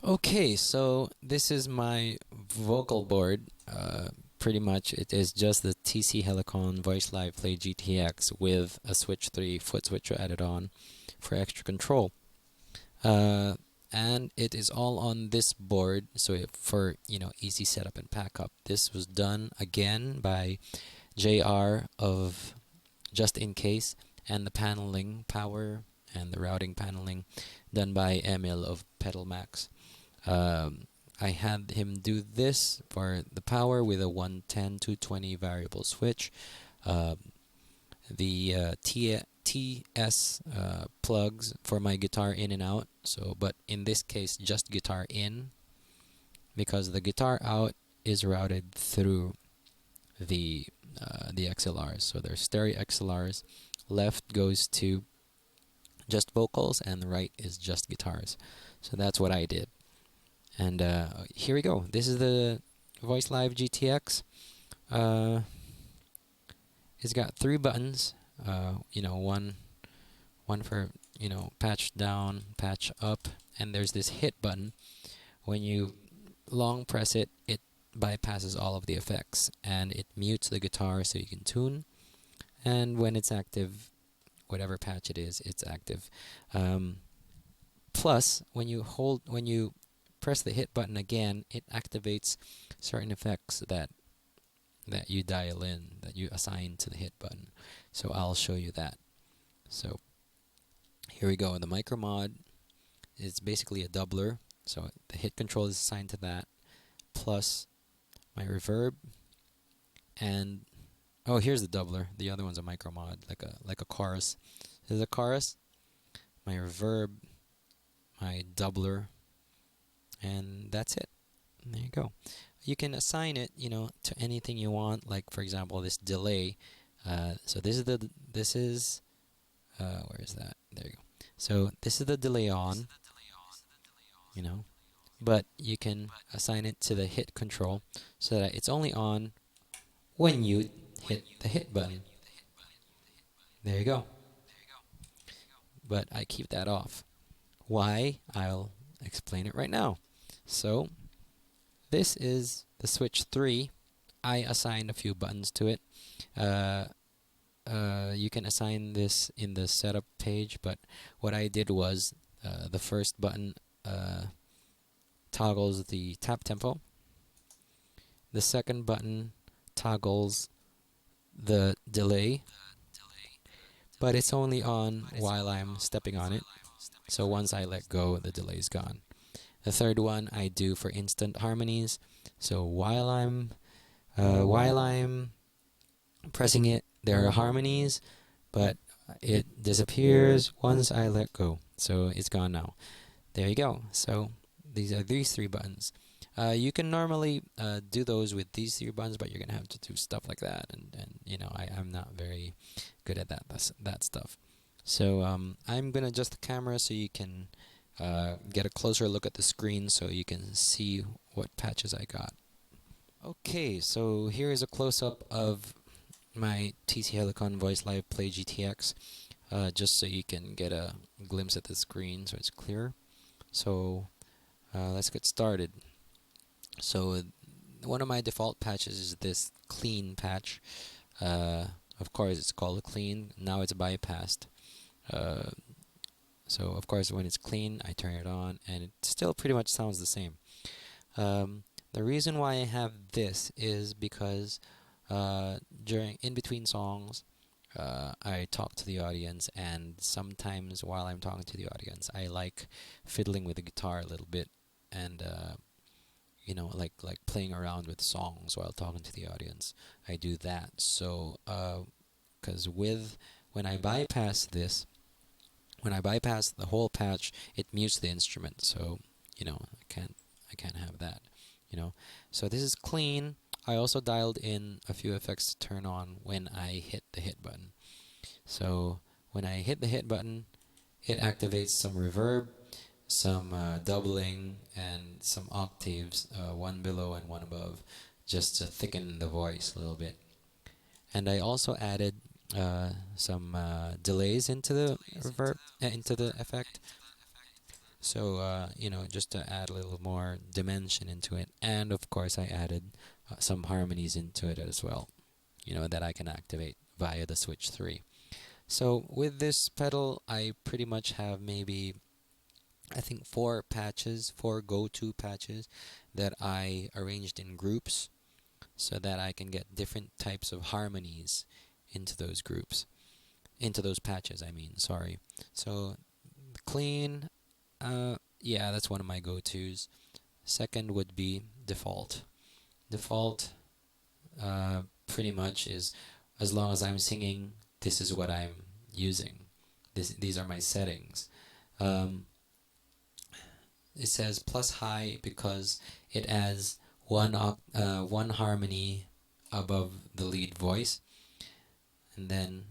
Okay, so this is my vocal board. Pretty much, it is just the TC Helicon VoiceLive Play GTX with a Switch 3 foot switcher added on for extra control. Uh, and it is all on this board, so for easy setup and pack up. This was done again by JR of Just In Case, and the paneling power and the routing paneling done by Emil of Pedal Max. I had him do this for the power with a 110 220 variable switch. Um, the TS plugs for my guitar in and out. So, but in this case, just guitar in, because the guitar out is routed through the XLRs. So there's stereo XLRs. Left goes to just vocals, and the right is just guitars. So that's what I did. And here we go. This is the VoiceLive GTX. Uh, it's got 3 buttons. One for patch down, patch up, and there's this hit button. When you long press it, it bypasses all of the effects and it mutes the guitar so you can tune. And when it's active, whatever patch it is, it's active. Plus, when you press the hit button again, it activates certain effects that you dial in, that you assign to the hit button. So I'll show you that. So here we go. The micro mod is basically a doubler. So the hit control is assigned to that, plus my reverb, and oh, here's the doubler. The other one's a micro mod, like a chorus. This is a chorus, my reverb, my doubler, and that's it. And there you go. You can assign it, to anything you want. Like for example, this delay. So this is where is that? There you go. So this is the delay on, you know, but you can assign it to the hit control so that it's only on when you hit the hit button. There you go. But I keep that off. Why? I'll explain it right now. So this is the Switch 3. I assigned a few buttons to it. Uh, you can assign this in the setup page, but what I did was the first button toggles the tap tempo. The second button toggles the delay, but it's only on while I'm stepping on it. So once I let go, the delay is gone. The third one I do for instant harmonies. So while I'm pressing it, there are harmonies, but it disappears once I let go. So it's gone now. There you go. So these are these 3 buttons. You can normally do those with these 3 buttons, but you're gonna have to do stuff like that, and I'm not very good at that stuff. So I'm gonna adjust the camera so you can get a closer look at the screen, so you can see what patches I got. Okay, so here is a close-up of my TC Helicon VoiceLive Play GTX, just so you can get a glimpse at the screen so it's clear. So let's get started. So one of my default patches is this clean patch. Of course, it's called clean. Now it's bypassed. Uh, so of course, when it's clean, I turn it on, and it still pretty much sounds the same. The reason why I have this is because during in between songs, I talk to the audience, and sometimes while I'm talking to the audience, I like fiddling with the guitar a little bit, and like playing around with songs while talking to the audience. I do that. So, because when I bypass this, when I bypass the whole patch, it mutes the instrument. So, I can't have that. So this is clean. I also dialed in a few effects to turn on when I hit the hit button. So when I hit the hit button, it activates some reverb, some doubling, and some octaves, one below and one above, just to thicken the voice a little bit. And I also added some delays into the reverb, into the effect. So, just to add a little more dimension into it. And of course, I added some harmonies into it as well, that I can activate via the Switch 3. So, with this pedal, I pretty much have maybe, I think, four go-to patches that I arranged in groups so that I can get different types of harmonies into those groups, into those patches, I mean, sorry. So, clean, yeah, that's one of my go-tos. Second would be default. Default, pretty much is, as long as I'm singing, this is what I'm using. These are my settings. Um, it says plus high because it adds one harmony above the lead voice, and then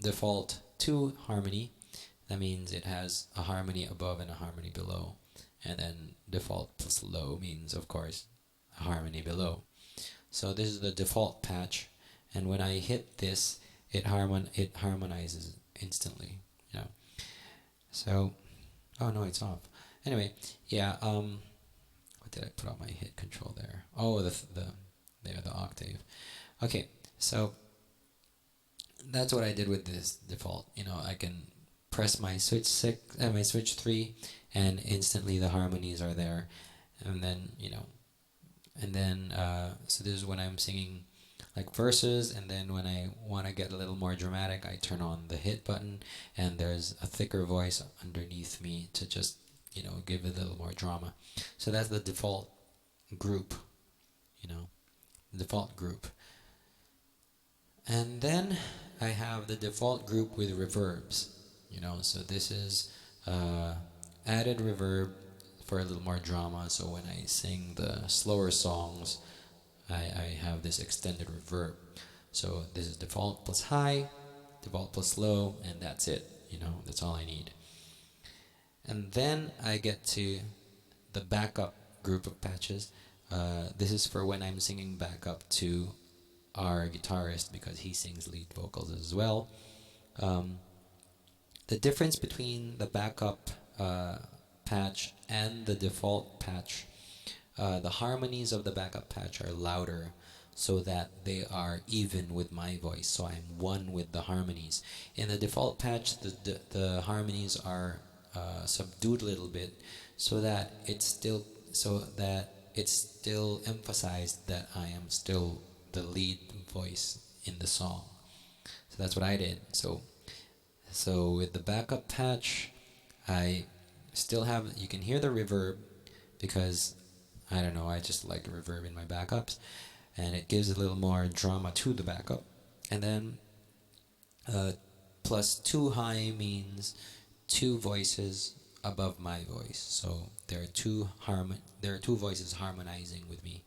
default 2 harmony. That means it has a harmony above and a harmony below. And then default plus low means, of course, a harmony below. So this is the default patch, and when I hit this, it harmonizes instantly. You know. So, oh no, it's off. Anyway, yeah. What did I put on my hit control there? Oh, the octave. Okay, so that's what I did with this default. I can press my my switch 3, and instantly the harmonies are there, and then so this is when I'm singing like verses, and then when I want to get a little more dramatic, I turn on the hit button, and there's a thicker voice underneath me to just give it a little more drama. So that's the default group, default group. And then I have the default group with reverbs, so this is added reverb for a little more drama. So when I sing the slower songs, I have this extended reverb. So this is default plus high, default plus low, and that's it. That's all I need. And then I get to the backup group of patches. This is for when I'm singing backup to our guitarist, because he sings lead vocals as well. The difference between the backup patch and the default patch, the harmonies of the backup patch are louder so that they are even with my voice, so I'm one with the harmonies. In the default patch, the harmonies are subdued a little bit so that it's still emphasized that I am still the lead voice in the song. So that's what I did. So with the backup patch, I still have, you can hear the reverb, because I don't know, I just like reverb in my backups, and it gives a little more drama to the backup. And then plus 2 high means 2 voices above my voice. So there are two voices harmonizing with me.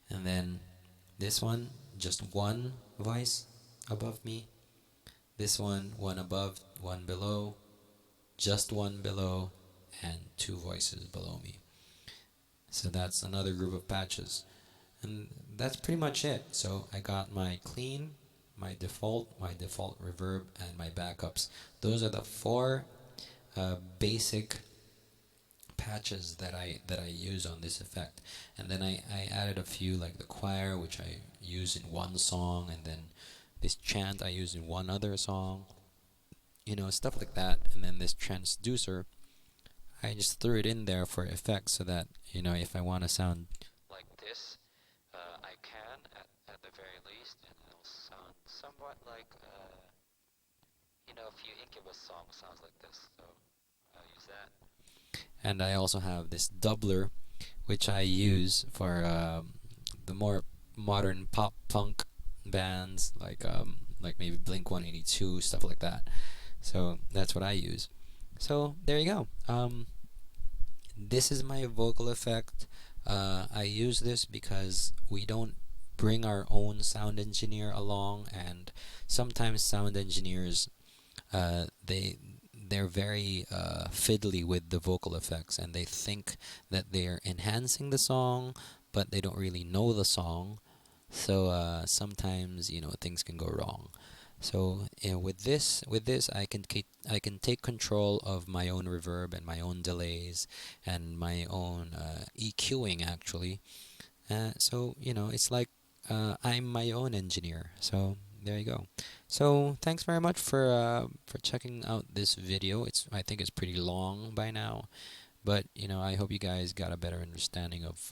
And then this one, just 1 voice above me. This one above, 1 below, just 1 below, and 2 voices below me. So that's another group of patches. And that's pretty much it. So I got my clean, my default reverb, and my backups. Those are the 4 basic patches that I use on this effect. And then I added a few, like the choir, which I use in one song, and then this chant I use in one other song, stuff like that. And then this transducer, I just threw it in there for effect, so that if I want to sound like this, I can at the very least, and it'll sound somewhat like a few Incubus songs sounds like this. So I'll use that. And I also have this doubler, which I use for the more modern pop punk bands, like maybe Blink 182, stuff like that. So that's what I use. So there you go. This is my vocal effect. I use this because we don't bring our own sound engineer along, and sometimes sound engineers they're very fiddly with the vocal effects, and they think that they're enhancing the song, but they don't really know the song. So sometimes things can go wrong. So with this I can take control of my own reverb and my own delays and my own EQing actually. So it's like I'm my own engineer. So there you go. So thanks very much for checking out this video. I think it's pretty long by now, but I hope you guys got a better understanding of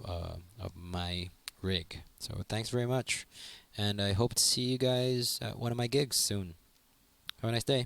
my rig. So thanks very much, and I hope to see you guys at one of my gigs soon. Have a nice day.